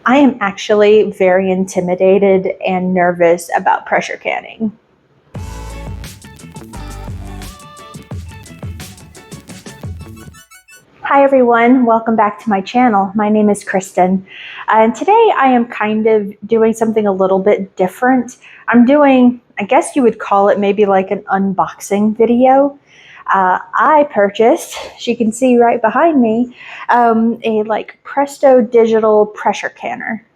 I am actually very intimidated and nervous about pressure canning. Hi everyone, welcome back to my channel. My name is Kristen, and today I am kind of doing something a little bit different. I'm doing, I guess you would call it maybe like an unboxing video. I purchased, as you can see right behind me, a Presto digital pressure canner.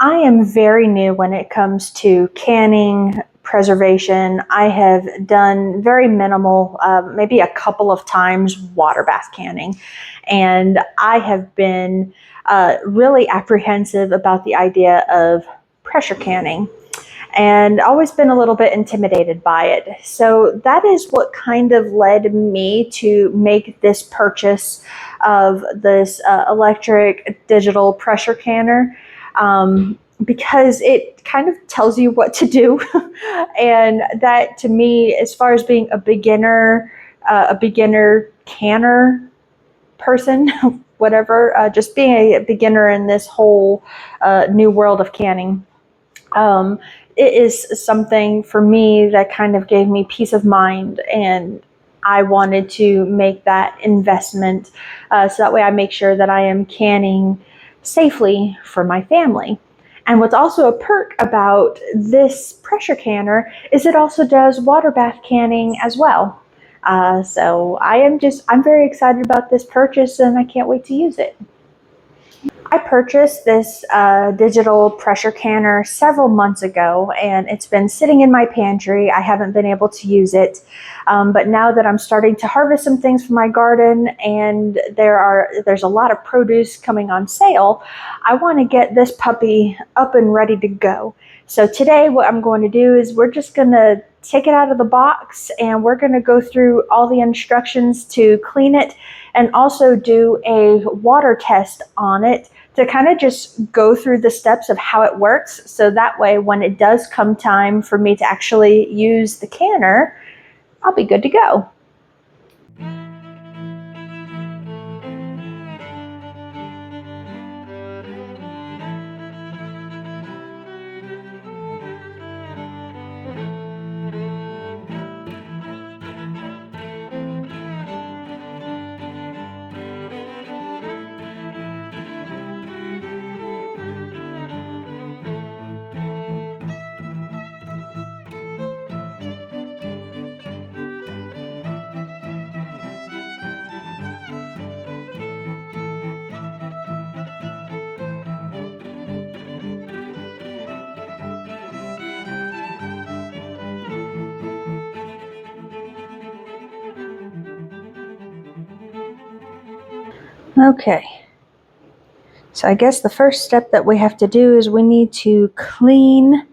I am very new when it comes to canning, preservation. I have done very minimal, maybe a couple of times water bath canning. And I have been really apprehensive about the idea of pressure canning and always been a little bit intimidated by it. So that is what kind of led me to make this purchase of this electric digital pressure canner. Because it kind of tells you what to do. And that to me, as far as being a beginner canner person, whatever, just being a beginner in this whole new world of canning, it is something for me that kind of gave me peace of mind, and I wanted to make that investment so that way I make sure that I am canning safely for my family. And what's also a perk about this pressure canner is it also does water bath canning as well. So I'm very excited about this purchase, and I can't wait to use it. I purchased this digital pressure canner several months ago, and it's been sitting in my pantry. I haven't been able to use it, but now that I'm starting to harvest some things for my garden, and there's a lot of produce coming on sale, I want to get this puppy up and ready to go. So today what I'm going to do is we're just going to take it out of the box, and we're going to go through all the instructions to clean it and also do a water test on it to kind of just go through the steps of how it works. So that way, when it does come time for me to actually use the canner, I'll be good to go. Okay, so I guess the first step that we have to do is we need to clean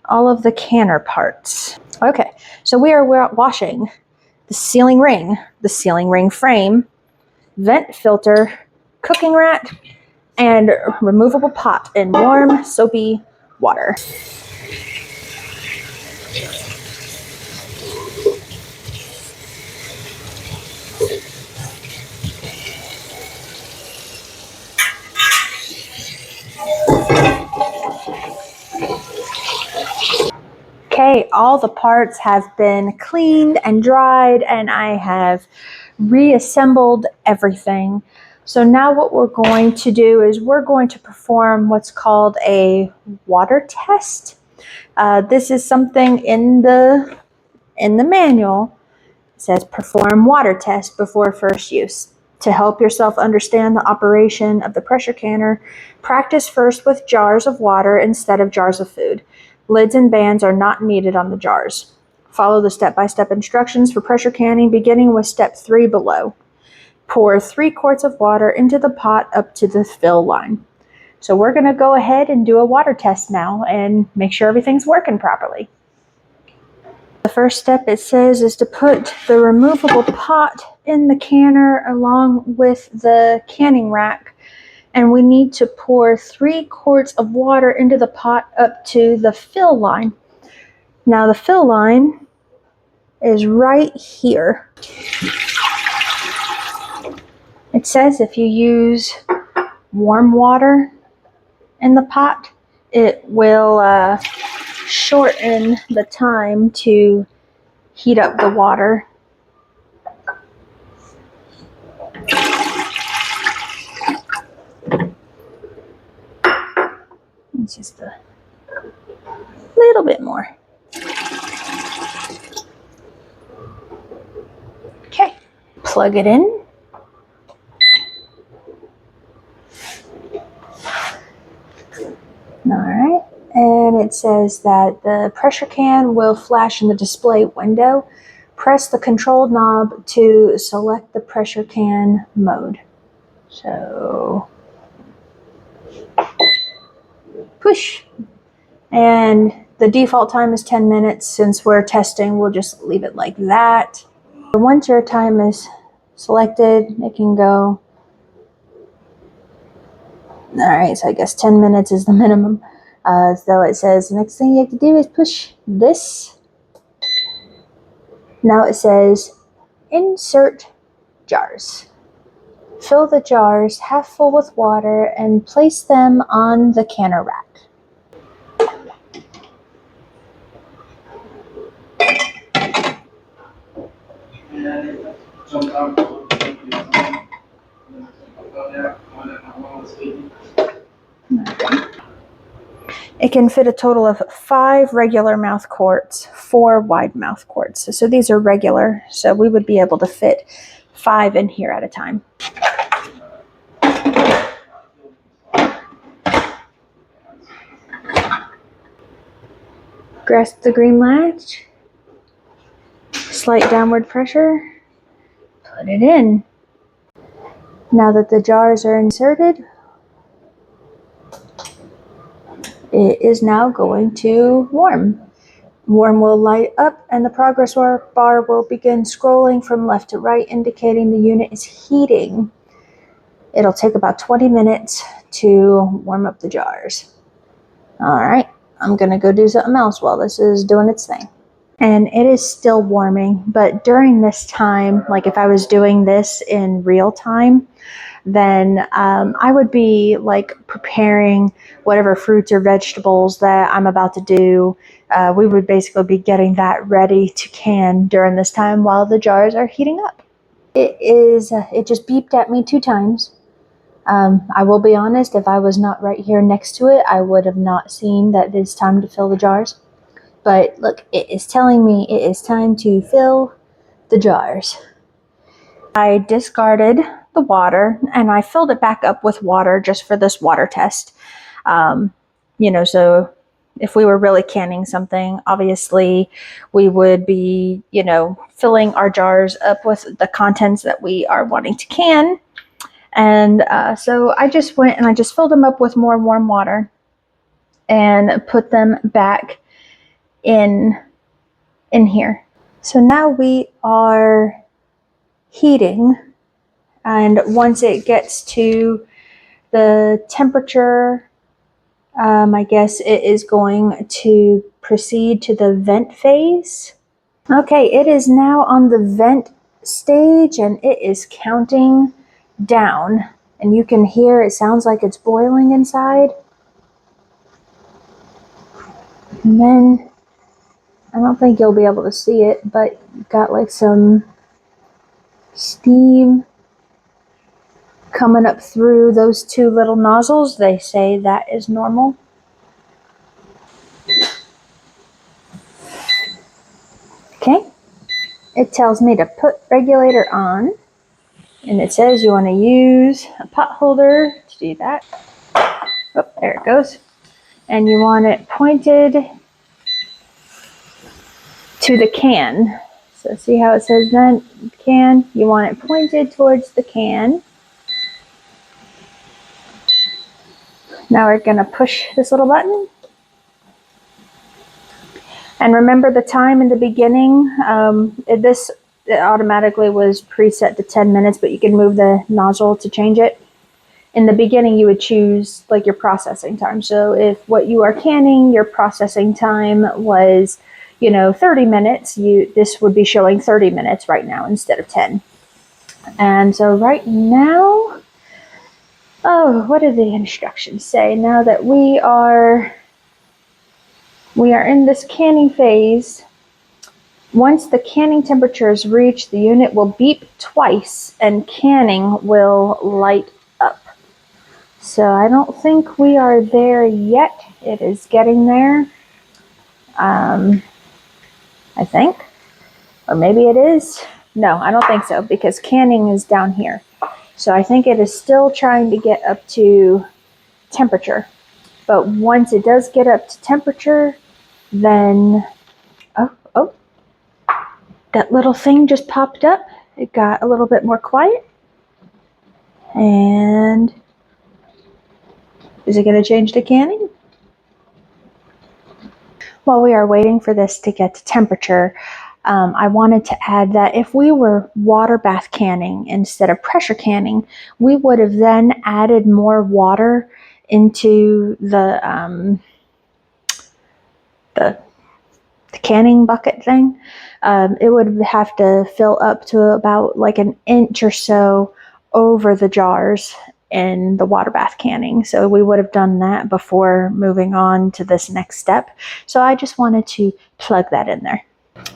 all of the canner parts. Okay, so we're washing the sealing ring frame, vent filter, cooking rack, and removable pot in warm, soapy water. Okay, all the parts have been cleaned and dried, and I have reassembled everything. So now what we're going to do is we're going to perform what's called a water test. This is something in the manual. It says perform water test before first use. To help yourself understand the operation of the pressure canner, practice first with jars of water instead of jars of food. Lids and bands are not needed on the jars. Follow the step-by-step instructions for pressure canning, beginning with step 3 below. Pour 3 quarts of water into the pot up to the fill line. So we're going to go ahead and do a water test now and make sure everything's working properly. The first step, it says, is to put the removable pot in the canner along with the canning rack. And we need to pour 3 quarts of water into the pot up to the fill line. Now the fill line is right here. It says if you use warm water in the pot, it will shorten the time to heat up the water. It's just a little bit more. Okay, plug it in. All right, and it says that the pressure can will flash in the display window. Press the control knob to select the pressure can mode. So push, and the default time is 10 minutes. Since we're testing, we'll just leave it like that. Once your time is selected, it can go. All right, so I guess 10 minutes is the minimum. So it says the next thing you have to do is push this. Now it says insert jars. Fill the jars half full with water and place them on the canner rack. It can fit a total of 5 regular mouth quarts, 4 wide mouth quarts. So these are regular, so we would be able to fit 5 in here at a time. Grasp the green latch, slight downward pressure, put it in. Now that the jars are inserted, it is now going to warm. Warm will light up and the progress bar will begin scrolling from left to right, indicating the unit is heating. It'll take about 20 minutes to warm up the jars. All right, I'm gonna go do something else while this is doing its thing. And it is still warming, but during this time, like if I was doing this in real time, then I would be like preparing whatever fruits or vegetables that I'm about to do. We would basically be getting that ready to can during this time while the jars are heating up. It just beeped at me 2 times. I will be honest, if I was not right here next to it, I would have not seen that it's time to fill the jars. But look, it is telling me it is time to fill the jars. I discarded the water and I filled it back up with water just for this water test. So if we were really canning something, obviously we would be, filling our jars up with the contents that we are wanting to can. And so I just went and I just filled them up with more warm water and put them back in here. So now we are heating, and once it gets to the temperature, I guess it is going to proceed to the vent phase. Okay, it is now on the vent stage and it is counting down, and you can hear it sounds like it's boiling inside. And then I don't think you'll be able to see it, but you've got like some steam coming up through those 2 little nozzles. They say that is normal. Okay, it tells me to put regulator on, and it says you want to use a pot holder to do that. Oh, there it goes. And you want it pointed to the can. So see how it says then can? You want it pointed towards the can. Now we're going to push this little button. And remember the time in the beginning, it automatically was preset to 10 minutes, but you can move the nozzle to change it. In the beginning, you would choose like your processing time. So if what you are canning, your processing time was, 30 minutes, this would be showing 30 minutes right now instead of 10. And so right now, Oh, what do the instructions say? Now that we are in this canning phase, once the canning temperature is reached, the unit will beep twice and canning will light up. So I don't think we are there yet. It is getting there. I think. Or maybe it is. No, I don't think so, because canning is down here. So I think it is still trying to get up to temperature. But once it does get up to temperature, then, oh, that little thing just popped up. It got a little bit more quiet. And is it going to change to canning? While we are waiting for this to get to temperature, I wanted to add that if we were water bath canning instead of pressure canning, we would have then added more water into the canning bucket thing. It would have to fill up to about like an inch or so over the jars in the water bath canning. So we would have done that before moving on to this next step. So I just wanted to plug that in there.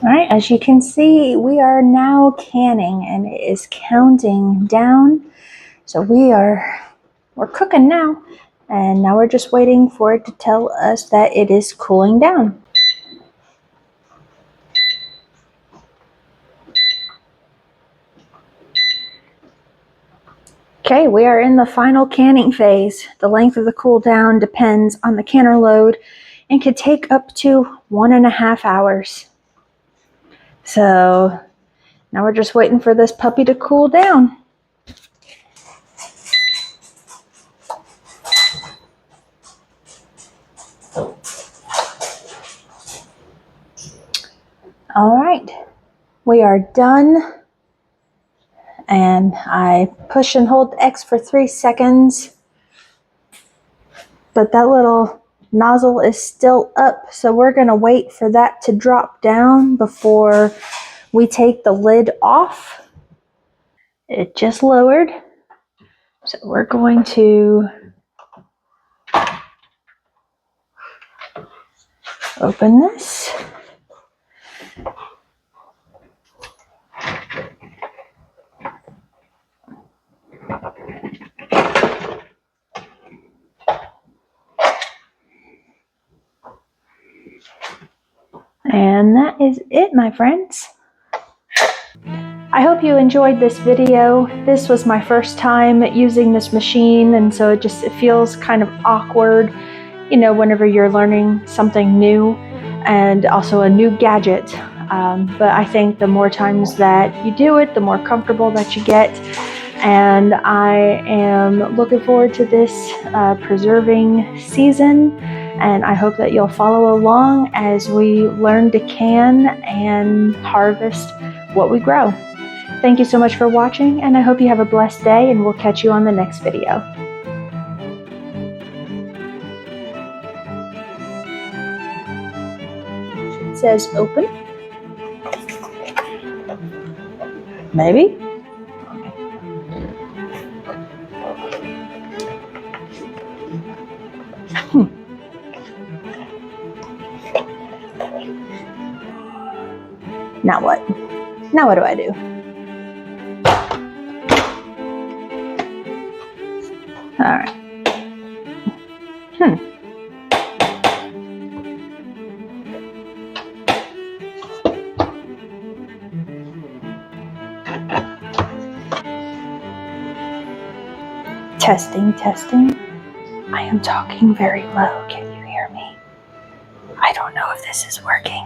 All right, as you can see, we are now canning and it is counting down. So we're cooking now, and now we're just waiting for it to tell us that it is cooling down. Okay, we are in the final canning phase. The length of the cool down depends on the canner load and could take up to 1.5 hours. So now we're just waiting for this puppy to cool down. All right, we are done. And I push and hold X for 3 seconds. But that little nozzle is still up, so we're gonna wait for that to drop down before we take the lid off. It just lowered. So we're going to open this. And that is it, my friends. I hope you enjoyed this video. This was my first time using this machine, and so it feels kind of awkward, you know, whenever you're learning something new and also a new gadget. But I think the more times that you do it, the more comfortable that you get. And I am looking forward to this preserving season, and I hope that you'll follow along as we learn to can and harvest what we grow. Thank you so much for watching, and I hope you have a blessed day, and we'll catch you on the next video. It says open. Maybe? Now what? Now what do I do? All right. Testing, testing. I am talking very low. Can you hear me? I don't know if this is working.